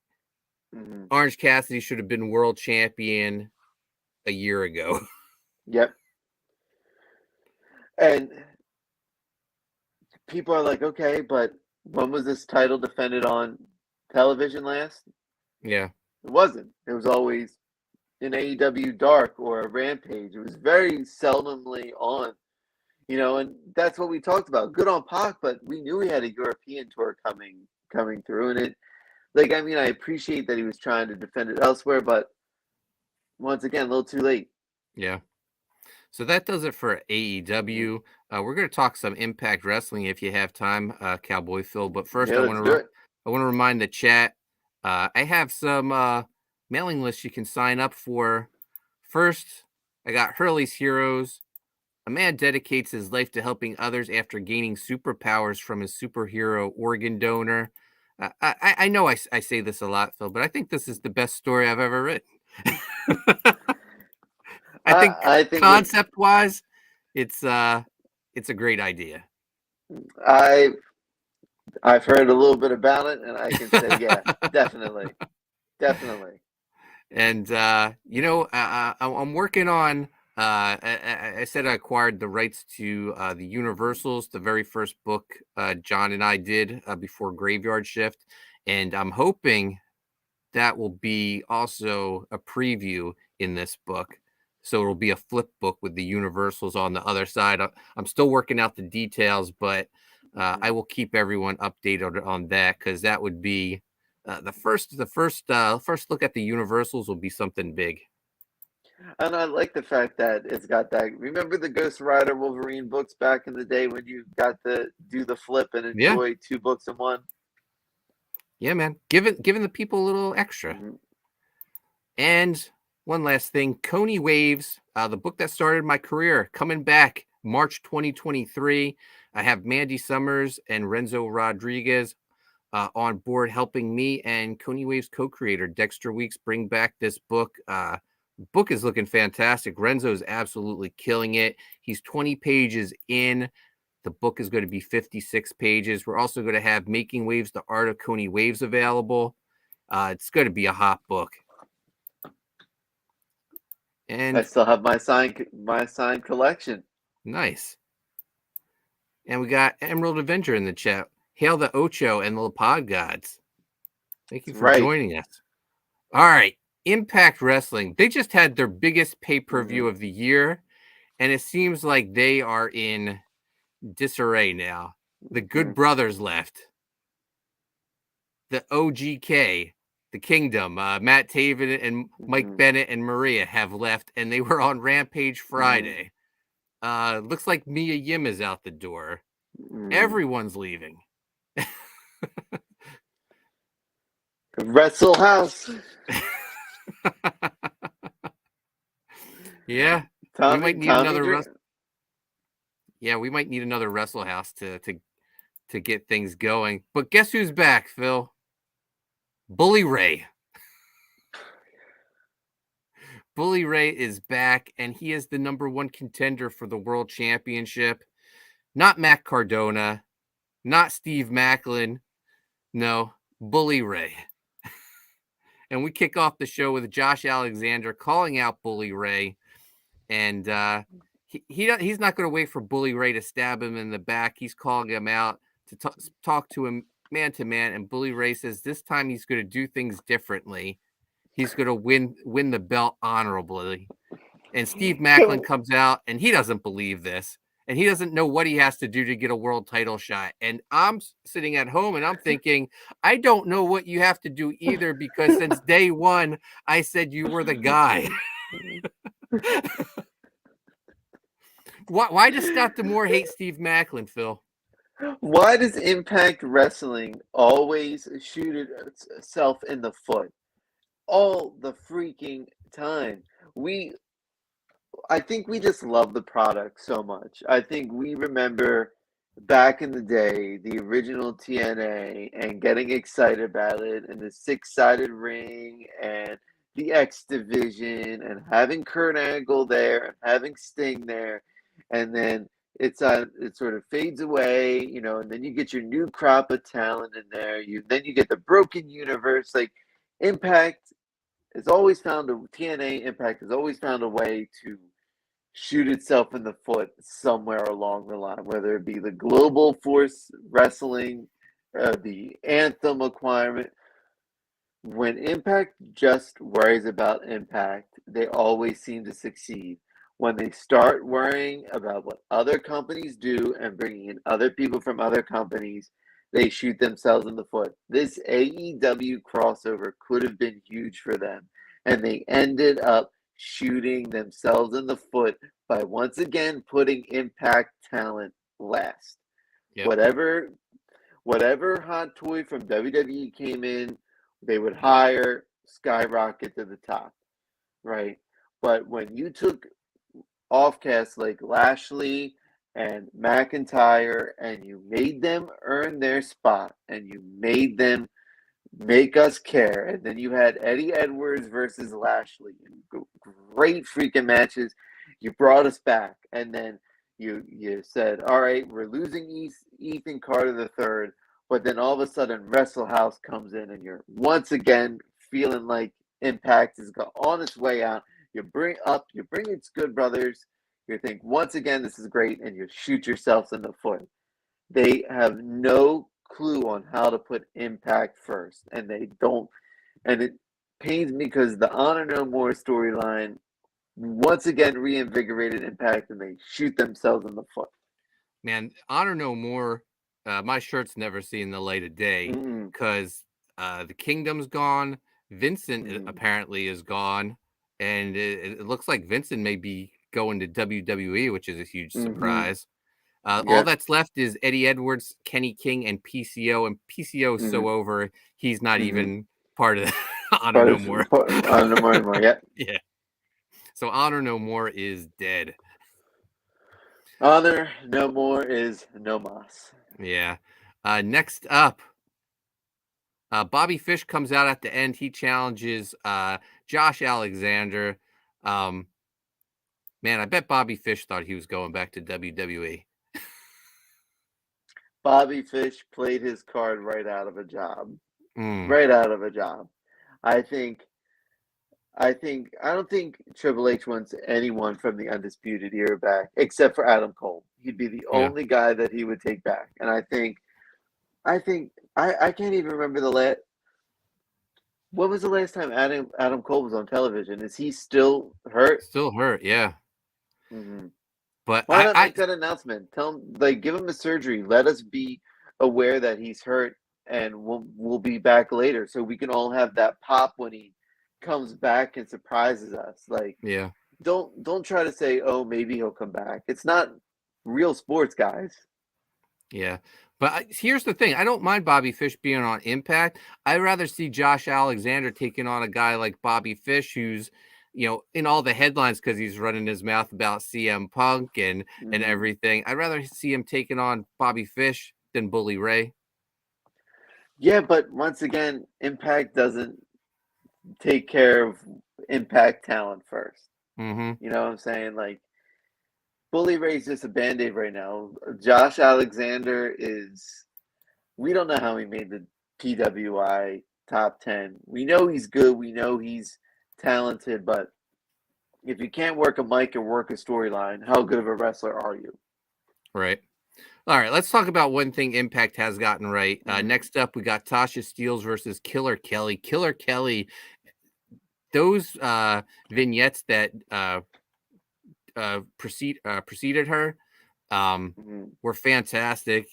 S2: Orange Cassidy should have been world champion a year ago.
S3: Yep. And people are like, okay, but when was this title defended on television last?
S2: Yeah.
S3: It wasn't. It was always in AEW Dark or a Rampage. It was very seldomly on, and that's what we talked about. Good on Pac, but we knew he had a European tour coming through, and I appreciate that he was trying to defend it elsewhere, but once again, a little too late.
S2: Yeah. So that does it for AEW. We're going to talk some Impact Wrestling if you have time, Cowboy Phil. But first, I want to remind the chat. I have some mailing lists you can sign up for. First, I got Hurley's Heroes. A man dedicates his life to helping others after gaining superpowers from his superhero organ donor. I know I say this a lot, Phil, but I think this is the best story I've ever written. I think concept-wise, it's a great idea.
S3: I I've heard a little bit about it, and I can say, yeah, definitely.
S2: And I'm working on. I said I acquired the rights to the Universals, the very first book John and I did before Graveyard Shift, and I'm hoping that will be also a preview in this book. So it'll be a flip book with the Universals on the other side. I'm still working out the details, but I will keep everyone updated on that, because that would be the first look at the Universals will be something big.
S3: And I like the fact that it's got that. Remember the Ghost Rider Wolverine books back in the day when you got to do the flip and enjoy two books in one?
S2: Yeah, man. Giving the people a little extra.
S3: Mm-hmm.
S2: And one last thing, Coney Waves, the book that started my career, coming back March 2023. I have Mandy Summers and Renzo Rodriguez on board helping me, and Coney Waves co-creator Dexter Weeks bring back this book. Book is looking fantastic. Renzo is absolutely killing it. He's 20 pages in. The book is going to be 56 pages. We're also going to have Making Waves, The Art of Coney Waves available. It's going to be a hot book. And
S3: I still have my signed collection.
S2: Nice. And we got Emerald Avenger in the chat. Hail the Ocho and the Pod Gods. Thank you for joining us. All right. Impact Wrestling. They just had their biggest pay-per-view of the year, and it seems like they are in disarray now. The Good Brothers left. The OGK, the Kingdom, Matt Taven and Mike Bennett and Maria have left, and they were on Rampage Friday. Looks like Mia Yim is out the door. Everyone's leaving.
S3: Wrestle House.
S2: Yeah. We might need another we might need another Wrestle House to get things going. But guess who's back, Phil? Bully Ray. Bully Ray is back, and he is the #1 contender for the World Championship. Not Matt Cardona, not Steve Macklin. No, Bully Ray. And we kick off the show with Josh Alexander calling out Bully Ray. And he's not going to wait for Bully Ray to stab him in the back. He's calling him out to talk to him man to man. And Bully Ray says this time he's going to do things differently. He's going to win the belt honorably. And Steve Macklin comes out, and he doesn't believe this. And he doesn't know what he has to do to get a world title shot. And I'm sitting at home, and I'm thinking, I don't know what you have to do either, because since day one, I said you were the guy. Why does Scott D'Amore hate Steve Macklin, Phil?
S3: Why does Impact Wrestling always shoot itself in the foot? All the freaking time. I think we just love the product so much. I think we remember back in the day, the original TNA, and getting excited about it, and the 6-sided ring, and the X Division, and having Kurt Angle there, and having Sting there, and then it sort of fades away, and then you get your new crop of talent in there. Then you get the Broken Universe. Like, Impact has always found TNA Impact has always found a way to shoot itself in the foot somewhere along the line, whether it be the Global Force Wrestling, the Anthem acquirement. When Impact just worries about Impact, they always seem to succeed. When they start worrying about what other companies do and bringing in other people from other companies, they shoot themselves in the foot. This AEW crossover could have been huge for them, and they ended up shooting themselves in the foot by once again putting Impact talent last. Yep. Whatever hot toy from WWE came in, they would hire, skyrocket to the top, right? But when you took offcasts like Lashley and McIntyre, and you made them earn their spot, and you made them make us care, and then you had Eddie Edwards versus Lashley, great freaking matches. You brought us back, and then you said, all right, we're losing Ethan Carter III. But then all of a sudden, Wrestle House comes in, and you're once again feeling like Impact is on its way out. You bring its Good Brothers. You think once again this is great, and you shoot yourselves in the foot. They have no clue on how to put Impact first, and they don't. And it pains me because the Honor No More storyline once again reinvigorated Impact, and they shoot themselves in the foot.
S2: Man, Honor No More. My shirt's never seen the light of day because the Kingdom's gone. Vincent apparently is gone, and it looks like Vincent may be going to WWE, which is a huge surprise. All that's left is Eddie Edwards, Kenny King, and PCO. And PCO is so over, he's not even part of Honor No More.
S3: Honor No More anymore, yeah.
S2: Yeah. So Honor No More is dead.
S3: Honor No More is no mas.
S2: Yeah. Next up, Bobby Fish comes out at the end. He challenges Josh Alexander. Man, I bet Bobby Fish thought he was going back to WWE.
S3: Bobby Fish played his card right out of a job.
S2: Right
S3: out of a job. I don't think Triple H wants anyone from the Undisputed Era back, except for Adam Cole. He'd be the only guy that he would take back. And I can't even remember when was the last time Adam Cole was on television? Is he still hurt?
S2: Still hurt, yeah. But
S3: why not make that announcement? Tell him, give him a surgery. Let us be aware that he's hurt, and we'll be back later, so we can all have that pop when he comes back and surprises us. Don't try to say, oh, maybe he'll come back. It's not real sports, guys.
S2: Yeah. But here's the thing. I don't mind Bobby Fish being on Impact. I'd rather see Josh Alexander taking on a guy like Bobby Fish, who's, in all the headlines because he's running his mouth about CM Punk and everything. I'd rather see him taking on Bobby Fish than Bully Ray.
S3: Yeah, but once again, Impact doesn't take care of Impact talent first. You know what I'm saying? Bully Ray's just a Band-Aid right now. Josh Alexander we don't know how he made the PWI top 10. We know he's good. We know he's talented, but if you can't work a mic or work a storyline, how good of a wrestler are you?
S2: Right. All right, let's talk about one thing Impact has gotten right. Next up, we got Tasha Steelz versus Killer Kelly. Killer Kelly, those vignettes that preceded her were fantastic.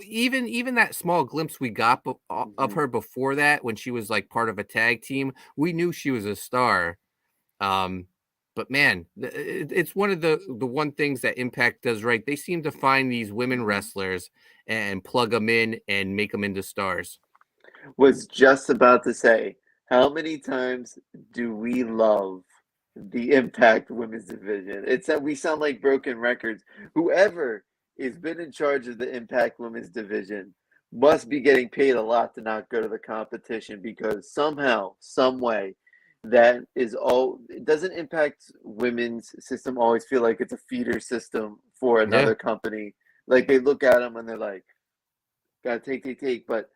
S2: Even that small glimpse we got of her before that, when she was part of a tag team, we knew she was a star. But man, it's one of the one things that Impact does right. They seem to find these women wrestlers and plug them in and make them into stars.
S3: Was just about to say, how many times do we love the Impact Women's Division? It's that we sound like broken records. Whoever has been in charge of the Impact Women's Division must be getting paid a lot to not go to the competition, because somehow, some way, that is all. Doesn't Impact Women's system always feel like it's a feeder system for another company? They look at them and they're like, gotta take. But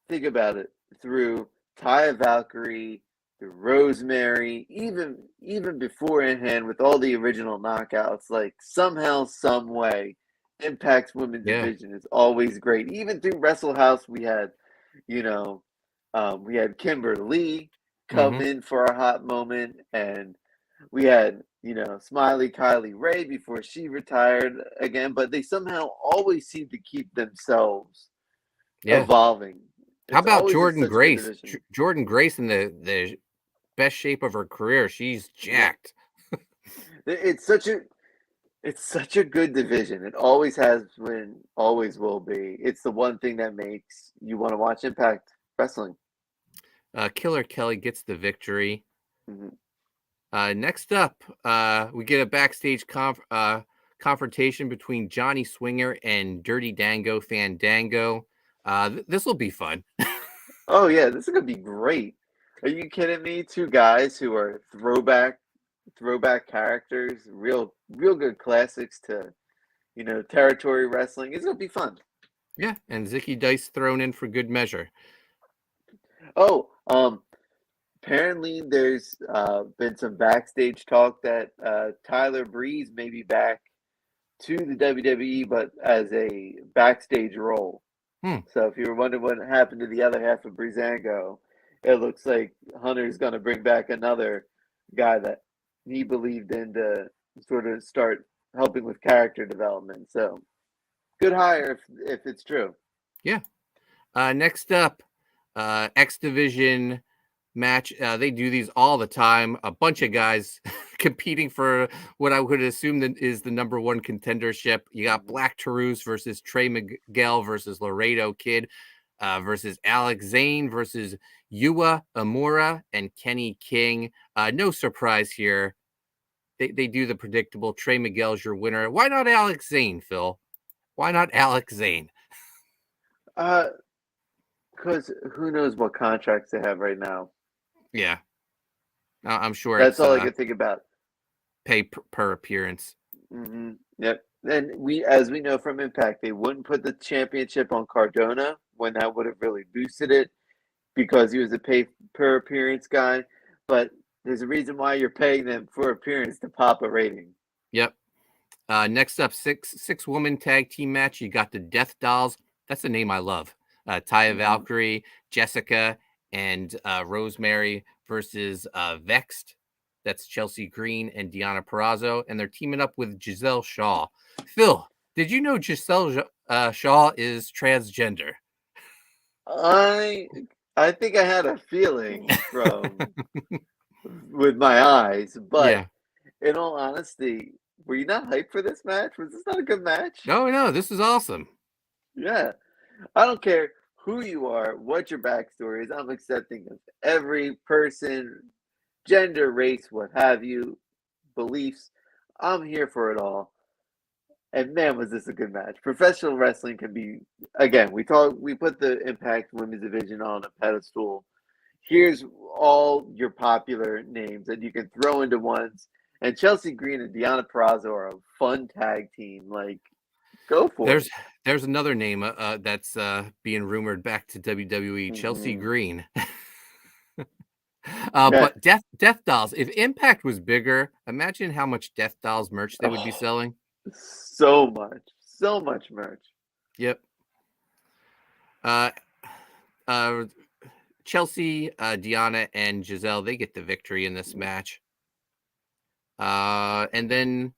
S3: think about it. Through Taya Valkyrie, through Rosemary, even beforehand with all the original knockouts, somehow, some way, Impact's Women's Division is always great. Even through Wrestle House, we had, we had Kimber Lee come in for a hot moment, and we had, Smiley Kylie Ray before she retired again, but they somehow always seem to keep themselves evolving.
S2: How about Jordan Grace? Jordan Grace in the best shape of her career. She's jacked.
S3: It's such a good division. It always has been, always will be. It's the one thing that makes you want to watch Impact Wrestling.
S2: Killer Kelly gets the victory. Next up, we get a backstage confrontation between Johnny Swinger and Dirty Dango Fandango. This will be fun.
S3: Oh yeah, this is gonna be great. Are you kidding me? Two guys who are throwback characters, real good classics to, territory wrestling. It's gonna be fun.
S2: Yeah, and Zicky Dice thrown in for good measure.
S3: Oh, apparently there's been some backstage talk that Tyler Breeze may be back to the WWE, but as a backstage role. So if you were wondering what happened to the other half of Breezango, it looks like Hunter's going to bring back another guy that he believed in to sort of start helping with character development. So good hire if it's true.
S2: Yeah. Next up, X Division match. They do these all the time. A bunch of guys competing for what I would assume that is the number one contendership. You got Black Taurus versus Trey Miguel versus Laredo Kid versus Alex Zane versus Yua Amura and Kenny King. No surprise here. They do the predictable. Trey Miguel's your winner. Why not Alex Zane, Phil? Why not Alex Zane?
S3: Because who knows what contracts they have right now.
S2: Yeah. I'm sure
S3: that's
S2: it's
S3: all I can think about.
S2: Pay per appearance.
S3: Mm-hmm. Yep. And as we know from Impact, they wouldn't put the championship on Cardona when that would have really boosted it because he was a pay per appearance guy. But there's a reason why you're paying them for appearance to pop a rating.
S2: Yep. Next up, six woman tag team match. You got the Death Dolls. That's a name I love. Taya Valkyrie, Jessica, and Rosemary versus Vexed. That's Chelsea Green and Deonna Purrazzo, and they're teaming up with Giselle Shaw. Phil, did you know Giselle Shaw is transgender?
S3: I think I had a feeling from with my eyes, but in all honesty, were you not hyped for this match? Was this not a good match?
S2: No, this is awesome.
S3: Yeah. I don't care who you are, what your backstory is. I'm accepting of every person, gender, race, what have you, beliefs. I'm here for it all. And man, was this a good match. Professional wrestling can be, again, we put the Impact Women's Division on a pedestal. Here's all your popular names that you can throw into ones. And Chelsea Green and Deonna Purrazzo are a fun tag team. Like, go for it.
S2: There's another name that's being rumored back to WWE, Chelsea Green. But Death Dolls, if Impact was bigger, imagine how much Death Dolls merch they would be selling.
S3: So much merch.
S2: Yep. Chelsea, Deonna, and Giselle, they get the victory in this match. And then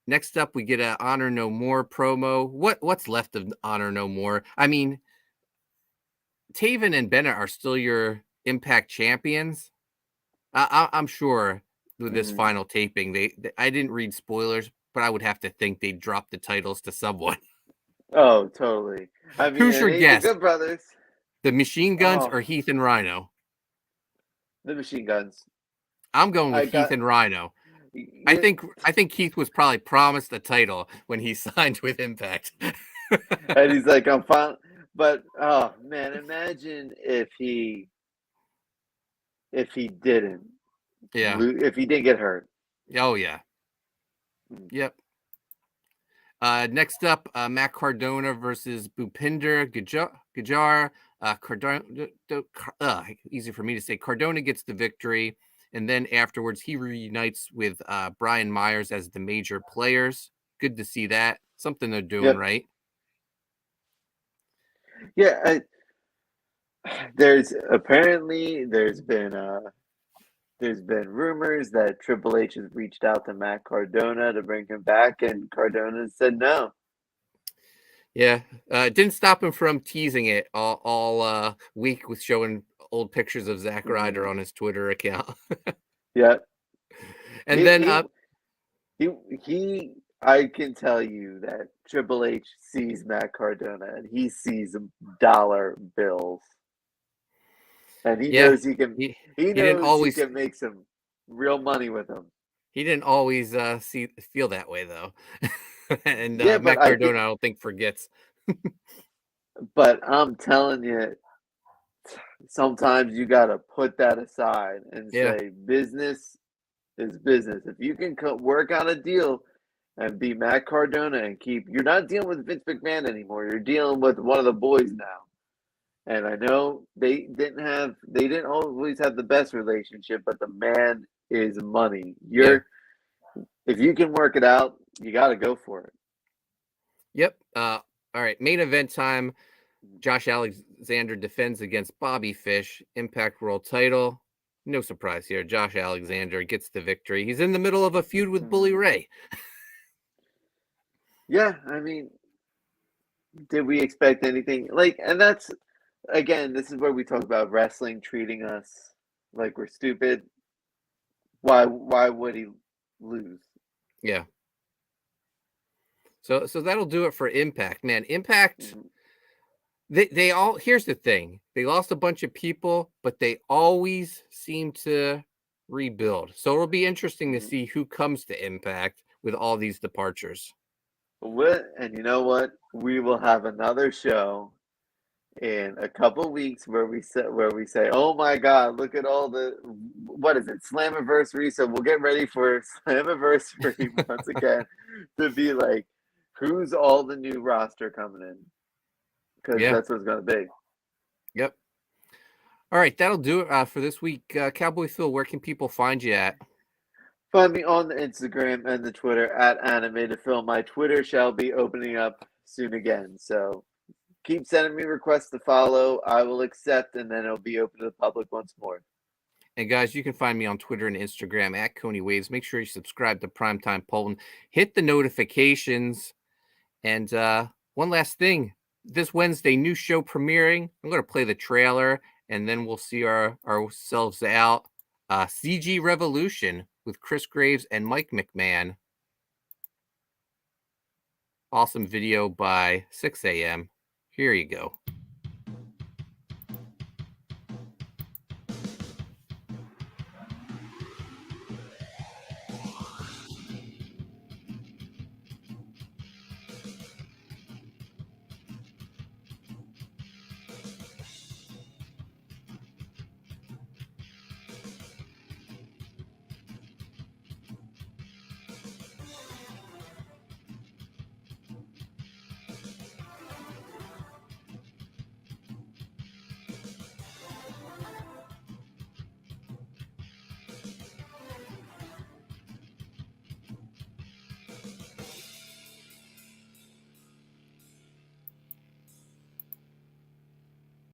S2: next up, we get an Honor No More promo. What's left of Honor No More? I mean, Taven and Bennett are still your Impact champions. I'm sure with this final taping, I didn't read spoilers, but I would have to think they'd drop the titles to someone.
S3: Oh, totally. I mean,
S2: who's your guess?
S3: The Good Brothers.
S2: The Machine Guns or Heath and Rhino?
S3: The Machine Guns.
S2: I'm going with Heath and Rhino. I think Keith was probably promised a title when he signed with Impact.
S3: And he's like, I'm fine. But oh man, imagine if he didn't.
S2: Yeah.
S3: If he didn't get hurt.
S2: Oh yeah. Yep. Next up, Matt Cardona versus Bhupinder Gujjar. Cardona, easy for me to say. Cardona gets the victory. And then afterwards, he reunites with Brian Myers as the major players. Good to see that. Something they're doing right.
S3: Yeah. There's been rumors that Triple H has reached out to Matt Cardona to bring him back, and Cardona said no.
S2: Yeah. Didn't stop him from teasing it all week with showing old pictures of Zack Ryder on his Twitter account.
S3: Yeah.
S2: And
S3: I can tell you that Triple H sees Matt Cardona and he sees dollar bills. And he knows he can he can make some real money with him.
S2: He didn't always feel that way though. And Matt Cardona, I don't think forgets.
S3: But I'm telling you, sometimes you got to put that aside and say business is business. If you can work out a deal and beat Matt Cardona and you're not dealing with Vince McMahon anymore. You're dealing with one of the boys now. And I know they didn't always have the best relationship, but the man is money. If you can work it out, you got to go for it.
S2: Yep. All right. Main event time. Josh Alexander defends against Bobby Fish, Impact World title. No surprise here. Josh Alexander gets the victory. He's in the middle of a feud with Bully Ray.
S3: Yeah, I mean, did we expect anything? And that's, again, this is where we talk about wrestling treating us like we're stupid. Why would he lose?
S2: Yeah. So that'll do it for Impact, man. Impact, they all, here's the thing. They lost a bunch of people, but they always seem to rebuild. So it'll be interesting to see who comes to Impact with all these departures.
S3: And you know what? We will have another show in a couple weeks where we say, oh my God, look at all what is it, Slammiversary? So we'll get ready for Slammiversary once again to be like, who's all the new roster coming in? Because that's what it's going to be.
S2: Yep. All right, that'll do it for this week. Cowboy Phil, where can people find you at?
S3: Find me on the Instagram and the Twitter at Animated Film. My Twitter shall be opening up soon again. So keep sending me requests to follow. I will accept, and then it'll be open to the public once more.
S2: And guys, you can find me on Twitter and Instagram at Coney Waves. Make sure you subscribe to Primetime Poulton. Hit the notifications. And one last thing. This Wednesday, new show premiering. I'm going to play the trailer, and then we'll see ourselves out. CG Revolution with Chris Graves and Mike McMahon. Awesome video by 6 a.m. Here you go.